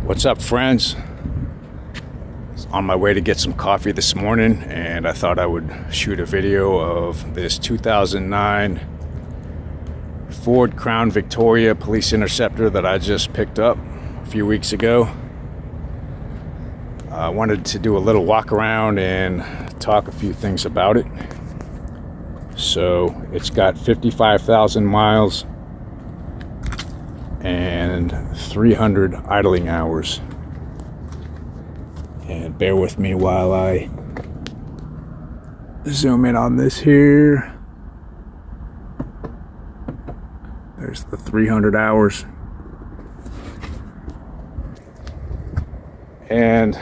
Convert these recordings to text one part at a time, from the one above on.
What's up, friends? On my way to get some coffee this morning, and I thought I would shoot a video of this 2009 Ford Crown Victoria Police Interceptor that I just picked up a few weeks ago. I wanted to do a little walk around and talk a few things about it. So it's got 55,000 miles and 300 idling hours. And bear with me while I zoom in on this here. There's the 300 hours. And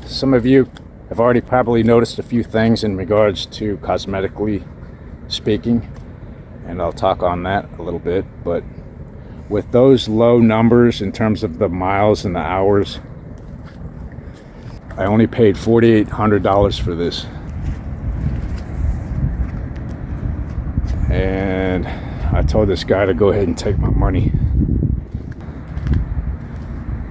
some of you have already probably noticed a few things in regards to cosmetically speaking, and I'll talk on that a little bit. But with those low numbers in terms of the miles and the hours, I only paid $4,800 for this. And I told this guy to go ahead and take my money.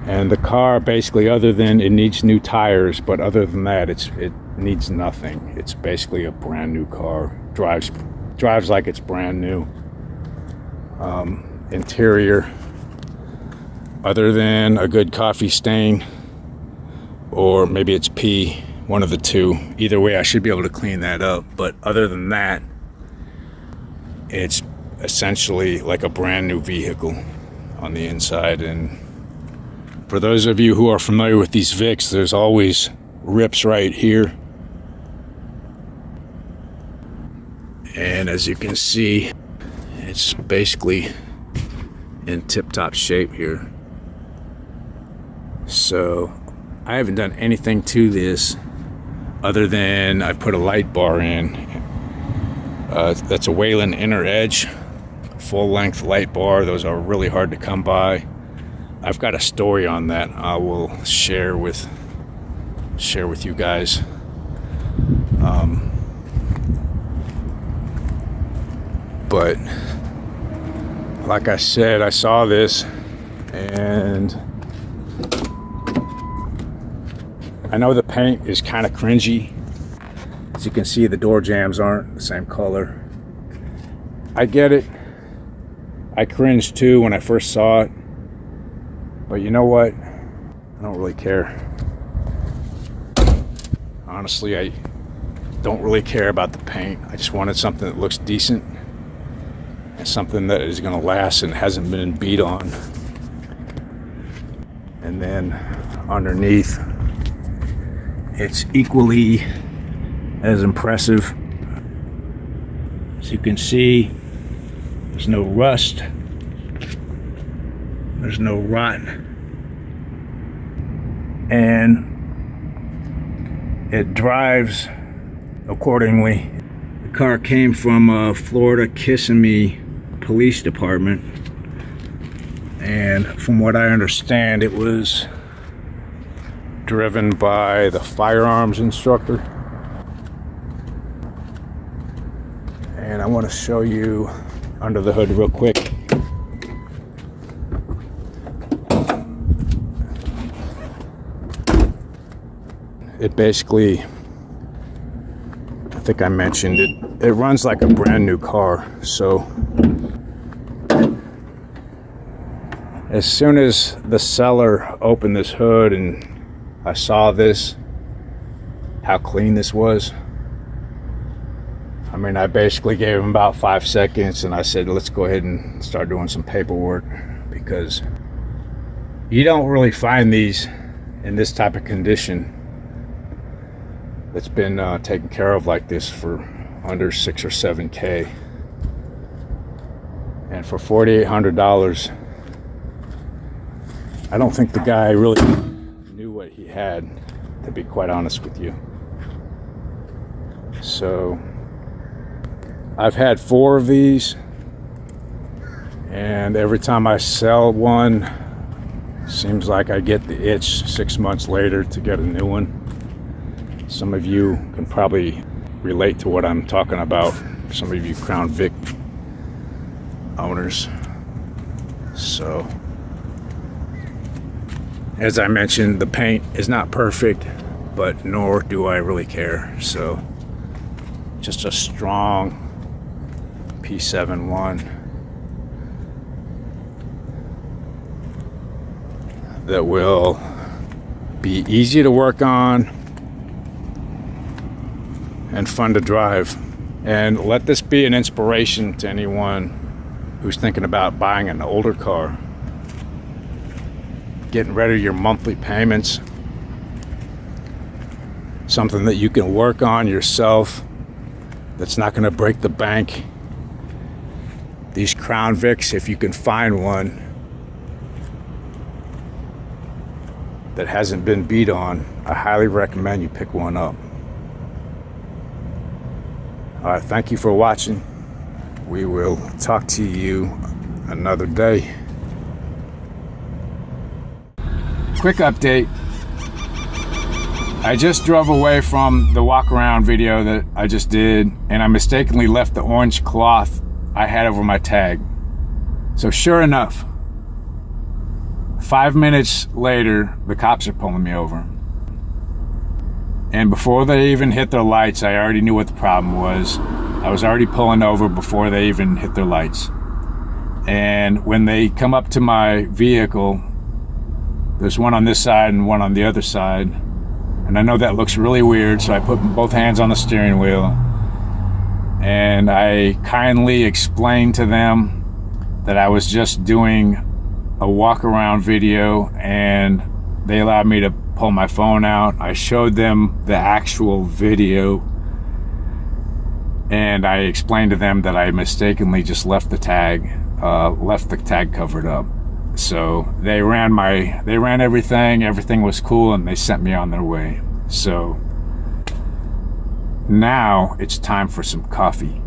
And the car, basically, other than it needs new tires, but other than that, it needs nothing. It's basically a brand new car. Drives like it's brand new. Interior, other than a good coffee stain, or maybe it's pee, one of the two. Either way, I should be able to clean that up. But other than that, it's essentially like a brand new vehicle on the inside. And for those of you who are familiar with these Vics, there's always rips right here. And as you can see, it's basically in tip-top shape here. So I haven't done anything to this other than I put a light bar in. That's a Whelen inner edge, full-length light bar. Those are really hard to come by. I've got a story on that I will share with you guys. But like I said, I saw this, and I know the paint is kind of cringy. As you can see, the door jambs aren't the same color. I get it. I cringed too when I first saw it. But you know what? I don't really care. Honestly, I don't really care about the paint. I just wanted something that looks decent and something that is going to last and hasn't been beat on. And then underneath, it's equally as impressive. As you can see, there's no rust. There's no rot. And it drives accordingly. The car came from Florida Kissimmee Police Department. And from what I understand, it was driven by the firearms instructor. And I want to show you under the hood real quick. It basically, I think I mentioned it, it runs like a brand new car. So as soon as the seller opened this hood and I saw this, how clean this was, I mean, I basically gave him about 5 seconds and I said, let's go ahead and start doing some paperwork, because you don't really find these in this type of condition that's been taken care of like this for under $6 or $7K. And for $4,800, I don't think the guy really knew what he had, to be quite honest with you. So I've had 4 of these, and every time I sell one, seems like I get the itch 6 months later to get a new one. Some of you can probably relate to what I'm talking about. Some of you Crown Vic owners. So As I mentioned, the paint is not perfect, but nor do I really care. So just a strong P71 that will be easy to work on and fun to drive. And let this be an inspiration to anyone who's thinking about buying an older car, getting rid of your monthly payments, something that you can work on yourself that's not going to break the bank. These Crown Vics, if you can find one that hasn't been beat on, I highly recommend you pick one up. All right, thank you for watching. We will talk to you another day. Quick update. I just drove away from the walk around video that I just did, and I mistakenly left the orange cloth I had over my tag. So sure enough, 5 minutes later, the cops are pulling me over. And before they even hit their lights, I already knew what the problem was. I was already pulling over before they even hit their lights. And when they come up to my vehicle, there's one on this side and one on the other side. And I know that looks really weird, so I put both hands on the steering wheel. And I kindly explained to them that I was just doing a walk around video, and they allowed me to pull my phone out. I showed them the actual video, and I explained to them that I mistakenly just left the tag covered up. So they ran everything was cool, and they sent me on their way. So now it's time for some coffee.